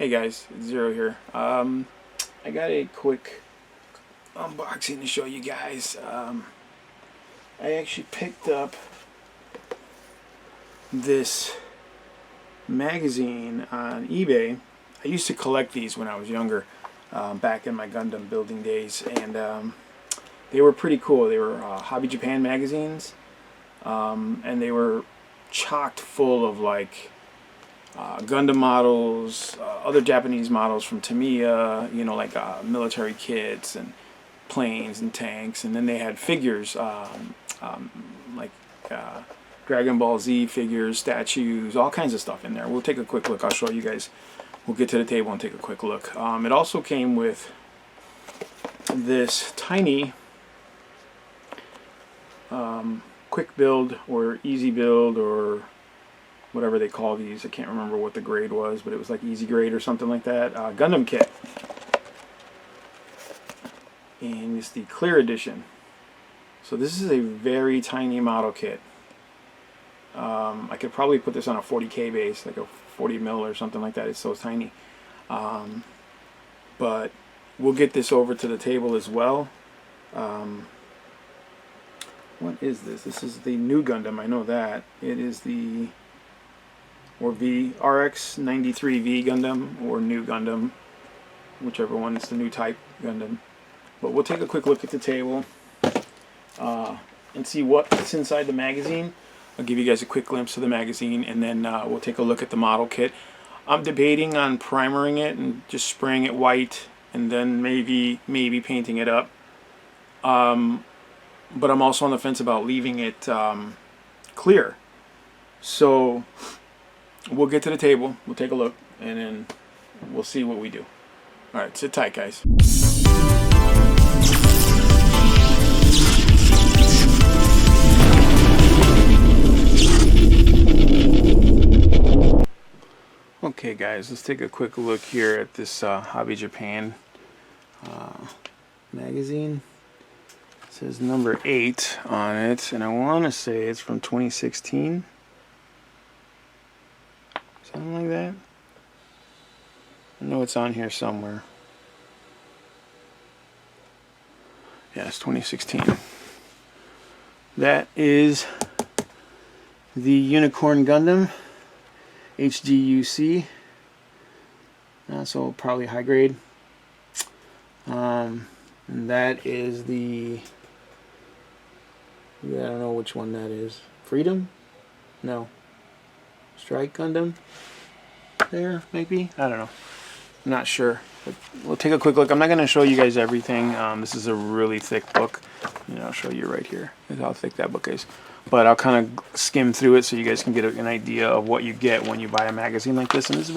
Hey guys, it's Zero here. I got a quick unboxing to show you guys. I actually picked up this magazine on eBay. I used to collect these when I was younger, back in my Gundam building days, and they were pretty cool. They were Hobby Japan magazines, and they were chocked full of like Gundam models, other Japanese models from Tamiya, you know, like military kits and planes and tanks, and then they had figures, like Dragon Ball Z figures, statues, all kinds of stuff in there. We'll take a quick look. I'll show you guys. We'll get to the table and take a quick look. It also came with this tiny quick build or easy build or whatever they call these. I can't remember what the grade was, but it was like easy grade or something like that. Gundam kit. And it's the clear edition. So this is a very tiny model kit. I could probably put this on a 40K base, like a 40 mil or something like that. It's so tiny. But we'll get this over to the table as well. What is this? This is the new Gundam. I know that. It is the RX-93V Gundam or new Gundam, whichever one is the new type Gundam. But we'll take a quick look at the table and see what's inside the magazine. I'll give you guys a quick glimpse of the magazine, and then we'll take a look at the model kit. I'm debating on primering it and just spraying it white and then maybe painting it up. But I'm also on the fence about leaving it clear. So we'll get to the table, we'll take a look, and then we'll see what we do. Alright, sit tight, guys. Okay guys, let's take a quick look here at this Hobby Japan magazine. It says number 8 on it, and I want to say it's from 2016. Something like that. I know it's on here somewhere. Yeah, it's 2016. That is the Unicorn Gundam HGUC. So probably high grade. And that is the, I don't know which one that is. Freedom? No. Strike Gundam? There, maybe? I don't know. I'm not sure. But we'll take a quick look. I'm not going to show you guys everything. This is a really thick book. And I'll show you right here how thick that book is. But I'll kind of skim through it so you guys can get an idea of what you get when you buy a magazine like this. And it's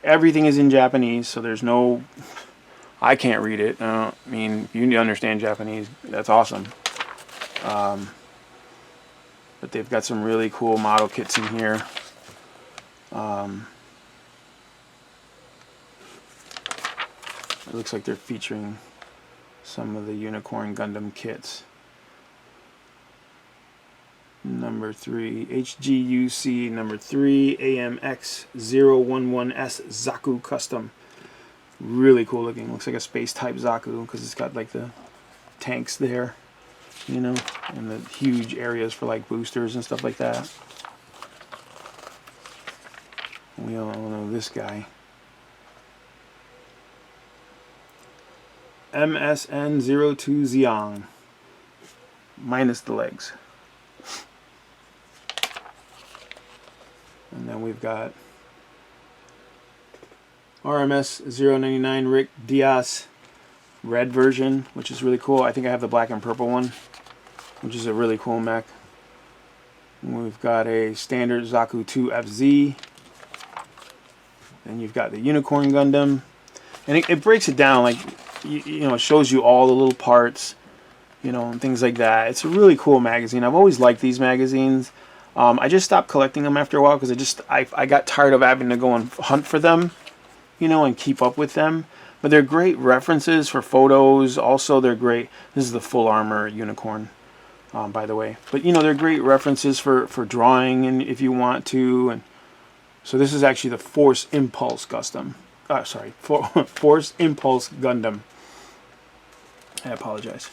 everything is in Japanese, so there's no, I can't read it. I mean, you understand Japanese, that's awesome. But they've got some really cool model kits in here. It looks like they're featuring some of the Unicorn Gundam kits. Number 3, HGUC number 3, AMX011S Zaku Custom. Really cool looking. Looks like a space type Zaku because it's got like the tanks there, you know, and the huge areas for like boosters and stuff like that. We all know this guy. MSN02 Xiang. Minus the legs. And then we've got RMS099 Rick Diaz red version, which is really cool. I think I have the black and purple one, which is a really cool mech. And we've got a standard Zaku 2 FZ. And you've got the Unicorn Gundam. And it breaks it down, like, you know, it shows you all the little parts, you know, and things like that. It's a really cool magazine. I've always liked these magazines. I just stopped collecting them after a while because I got tired of having to go and hunt for them, you know, and keep up with them. But they're great references for photos. Also, they're great. This is the full armor Unicorn, by the way. But, you know, they're great references for drawing and if you want to. And so this is actually the Force Impulse Custom. Force Impulse Gundam. I apologize.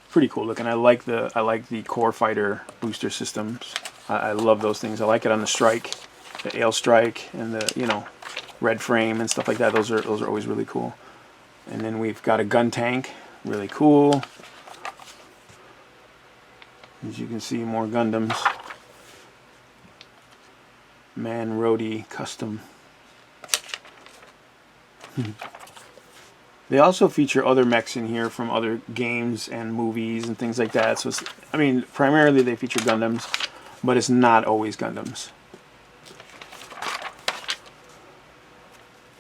Pretty cool looking. I like the core fighter booster systems. I love those things. I like it on the Strike, the Ale Strike, and the red frame and stuff like that. Those are always really cool. And then we've got a gun tank, really cool. As you can see, more Gundams. Man Rhodey Custom. They also feature other mechs in here from other games and movies and things like that. So, I mean, primarily they feature Gundams, but it's not always Gundams.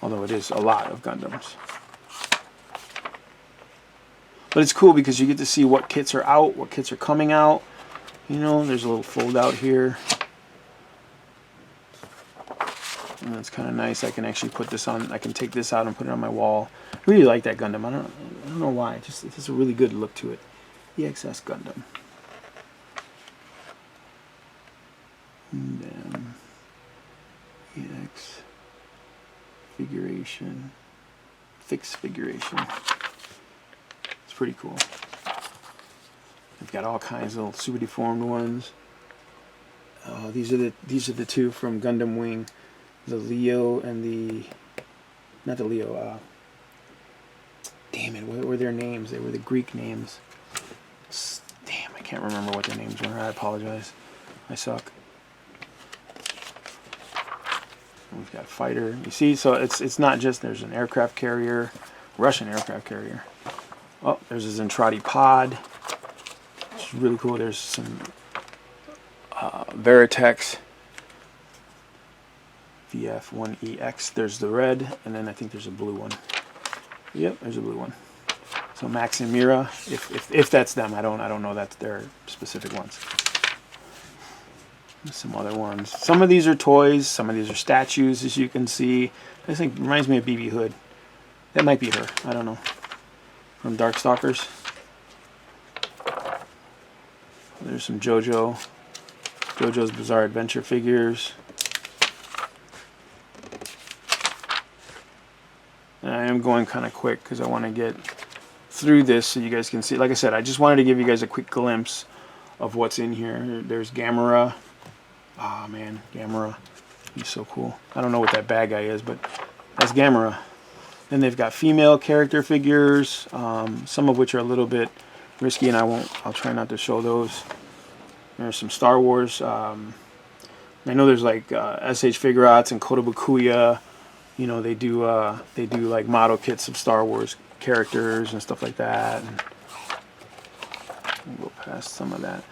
Although it is a lot of Gundams. But it's cool because you get to see what kits are out, what kits are coming out. There's a little fold out here. And that's kind of nice. I can actually put this on. I can take this out and put it on my wall. I really like that Gundam. I don't know why. It has a really good look to it. EXS Gundam. Gundam. EX. Figuration. Fixed figuration. It's pretty cool. They've got all kinds of little super deformed ones. These are the two from Gundam Wing. The Leo and the... Not the Leo, damn it, what were their names? They were the Greek names. Damn, I can't remember what their names were. I apologize. I suck. We've got a fighter. You see, so it's not just... There's an aircraft carrier. Russian aircraft carrier. Oh, there's a Zentradi pod. It's really cool. There's some Veritex VF1EX. There's the red, and then I think there's a blue one. Yep, there's a blue one. So Max and Mira, if that's them, I don't know that's their specific ones. Some other ones. Some of these are toys. Some of these are statues, as you can see. This thing reminds me of BB Hood. That might be her. I don't know. From Darkstalkers. There's some JoJo's Bizarre Adventure figures. And I am going kind of quick because I want to get through this so you guys can see. Like I said, I just wanted to give you guys a quick glimpse of what's in here. There's Gamera. Ah, man, Gamera. He's so cool. I don't know what that bad guy is, but that's Gamera. Then they've got female character figures, some of which are a little bit risky, and I'll try not to show those. There's some Star Wars. I know there's like SH Figuarts and Kotobukiya. They do like model kits of Star Wars characters and stuff like that. And we'll go past some of that.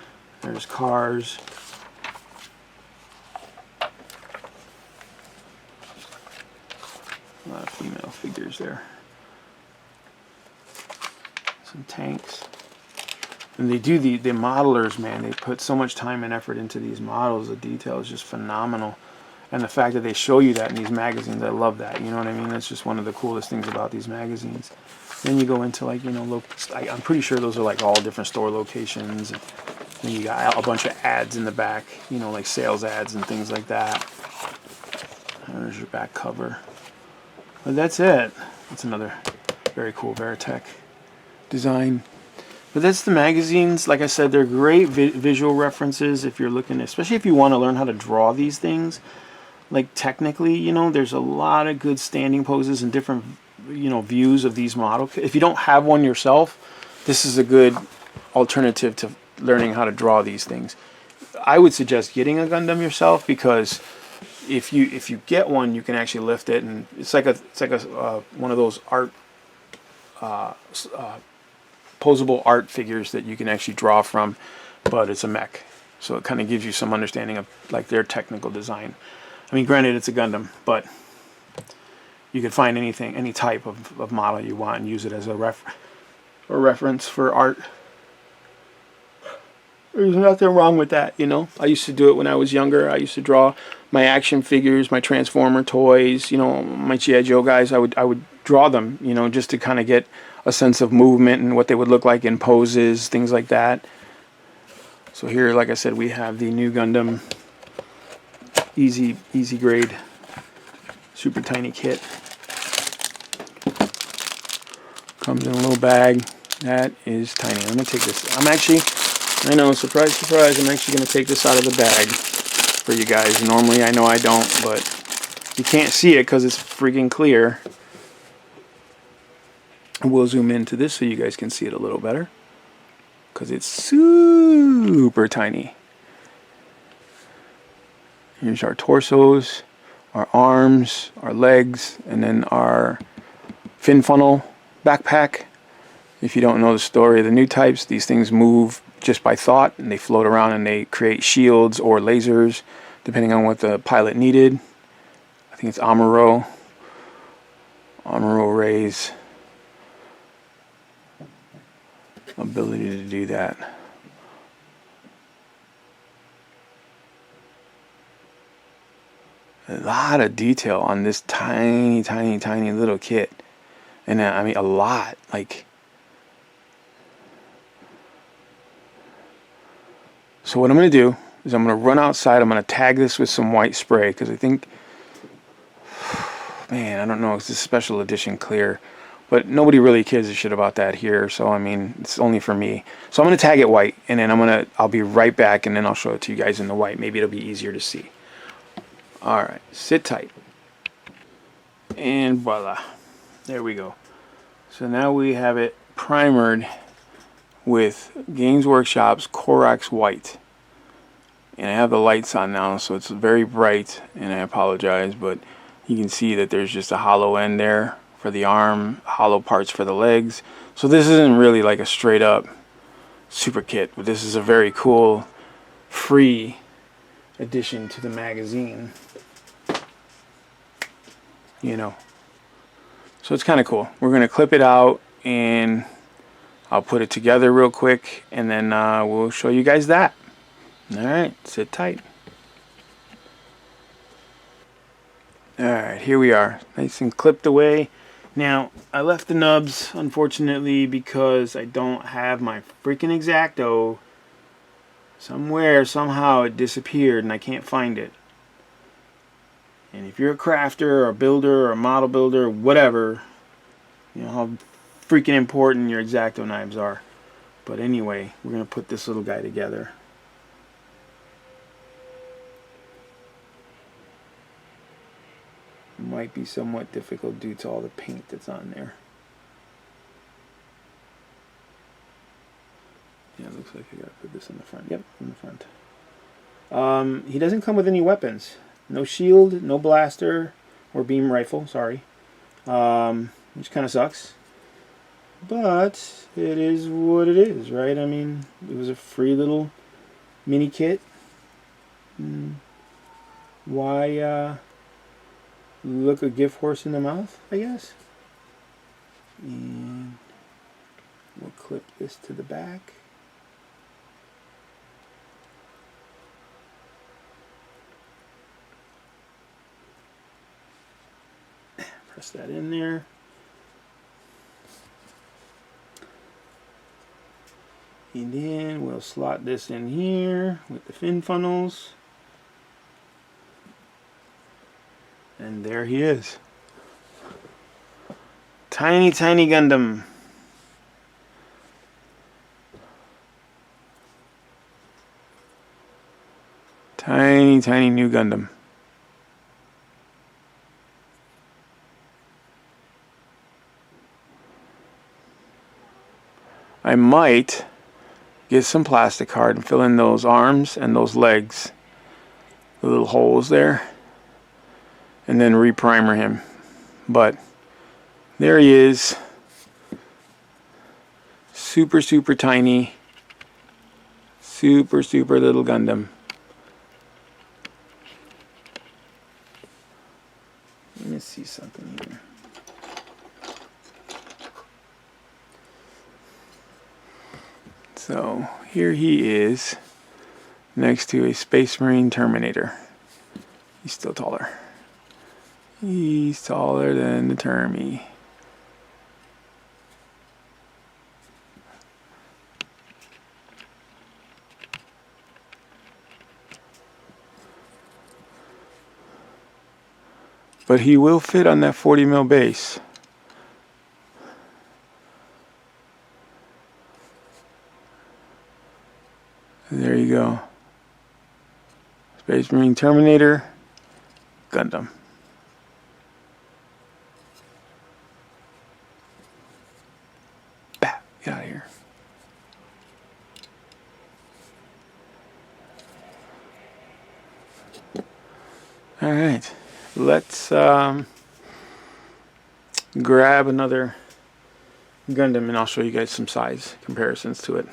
There's cars. A lot of female figures there. Some tanks. And they do the modelers, man. They put so much time and effort into these models. The detail is just phenomenal. And the fact that they show you that in these magazines, I love that. You know what I mean? That's just one of the coolest things about these magazines. Then you go into like, I'm pretty sure those are like all different store locations. And then you got a bunch of ads in the back, like sales ads and things like that. There's your back cover. But that's it. That's another very cool Veritech design. But that's the magazines. Like I said, they're great visual references if you're looking, especially if you want to learn how to draw these things. Like technically, there's a lot of good standing poses and different, views of these models. If you don't have one yourself, this is a good alternative to learning how to draw these things. I would suggest getting a Gundam yourself because if you get one, you can actually lift it, and it's like one of those art posable art figures that you can actually draw from, but it's a mech, so it kind of gives you some understanding of like their technical design. I mean, granted, it's a Gundam, but you could find anything, any type of model you want, and use it as a reference for art. There's nothing wrong with that, I used to do it when I was younger. I used to draw my action figures, my Transformer toys, my G.I. Joe guys. I would draw them, just to kind of get a sense of movement and what they would look like in poses, things like that. So here, like I said, we have the new Gundam easy grade super tiny kit. Comes in a little bag. That is tiny. I'm gonna take this. I know, surprise, surprise. I'm actually gonna take this out of the bag for you guys. Normally, I know I don't, but you can't see it because it's freaking clear. We'll zoom into this so you guys can see it a little better, because it's super tiny. Here's our torsos, our arms, our legs, and then our fin funnel backpack. If you don't know the story of the new types, these things move just by thought, and they float around and they create shields or lasers depending on what the pilot needed. I think it's Amuro Ray's ability to do that. A lot of detail on this tiny little kit. And I mean, a lot. Like, so what I'm going to do is I'm going to run outside. I'm going to tag this with some white spray, because I think, man, I don't know, it's a special edition clear, but nobody really cares a shit about that here. So I mean, it's only for me. So I'm going to tag it white, and then I'll be right back, and then I'll show it to you guys in the white. Maybe it'll be easier to see. All right, sit tight. And voila. There we go. So now we have it primered with Games Workshop's Corax White. And I have the lights on now, so it's very bright, and I apologize, but you can see that there's just a hollow end there for the arm, hollow parts for the legs. So this isn't really like a straight up super kit, but this is a very cool free addition to the magazine. You know. So it's kind of cool. We're going to clip it out, and I'll put it together real quick, and then we'll show you guys that. Alright, sit tight. Alright, here we are. Nice and clipped away. Now, I left the nubs, unfortunately, because I don't have my freaking X-Acto. Somewhere, somehow, it disappeared, and I can't find it. And if you're a crafter or a builder or a model builder, whatever, you know how freaking important your X-Acto knives are. But anyway, we're going to put this little guy together. It might be somewhat difficult due to all the paint that's on there. Yeah, it looks like I got to put this in the front. Yep, in the front. He doesn't come with any weapons. No shield, no blaster, or beam rifle, sorry. Which kind of sucks. But it is what it is, right? I mean, it was a free little mini kit. Why look a gift horse in the mouth, I guess? And we'll clip this to the back. Press that in there. And then we'll slot this in here with the fin funnels. And there he is. Tiny Gundam. Tiny new Gundam. I might get some plastic card and fill in those arms and those legs, the little holes there, and then reprimer him. But there he is. Super tiny. Super little Gundam. Let me see something here. So here he is next to a Space Marine Terminator. He's still taller. He's taller than the Termi. But he will fit on that 40 mil base. There you go. Space Marine Terminator Gundam. Bah, get out of here. Alright, let's grab another Gundam and I'll show you guys some size comparisons to it.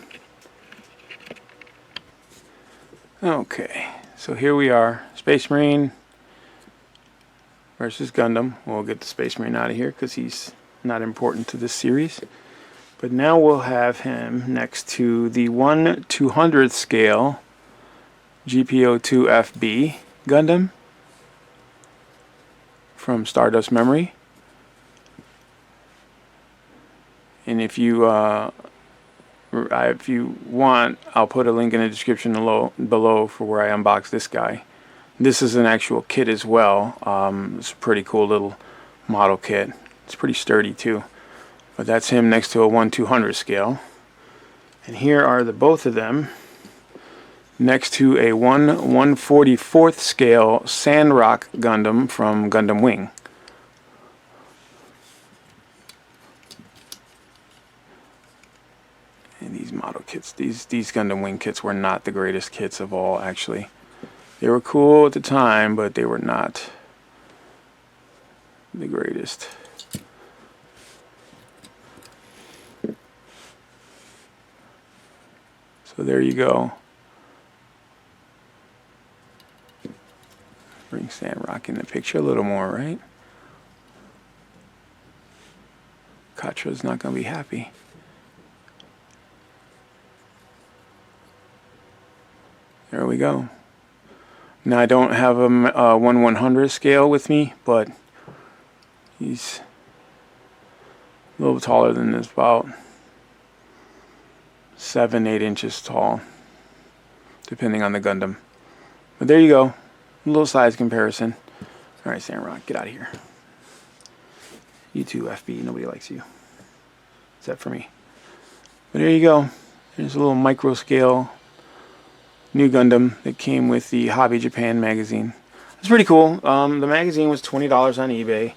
Okay, so here we are, Space Marine versus Gundam. We'll get the Space Marine out of here because he's not important to this series. But now we'll have him next to the 1/200th scale GPO-2FB Gundam from Stardust Memory. And if you want, I'll put a link in the description below for where I unbox this guy. This is an actual kit as well. It's a pretty cool little model kit. It's pretty sturdy too. But that's him next to a 1/200 scale. And here are the both of them next to a 1/144th scale Sandrock Gundam from Gundam Wing. And these model kits, these Gundam Wing kits were not the greatest kits of all, actually. They were cool at the time, but they were not the greatest. So there you go. Bring Sandrock in the picture a little more, right? Katra's not going to be happy. There we go. Now I don't have a 1/100 scale with me, but he's a little taller than this, about 7-8 inches tall, depending on the Gundam. But there you go, a little size comparison. All right, Sandrock, get out of here. You too, FB. Nobody likes you, except for me. But there you go. There's a little micro scale new Gundam that came with the Hobby Japan magazine. It's pretty cool. The magazine was $20 on eBay.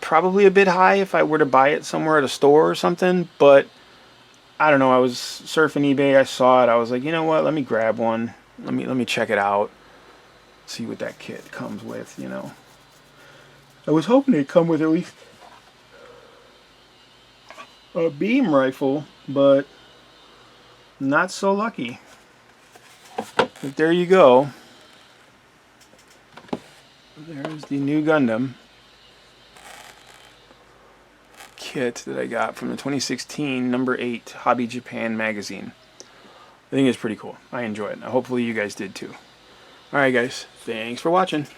Probably a bit high if I were to buy it somewhere at a store or something, but I don't know. I was surfing eBay, I saw it, I was like, you know what, let me grab one. Let me check it out. See what that kit comes with, you know. I was hoping it'd come with at least a beam rifle, but not so lucky. But there you go. There's the new Gundam kit that I got from the 2016 number 8 Hobby Japan magazine. I think it's pretty cool. I enjoy it. Hopefully you guys did too. Alright guys, thanks for watching.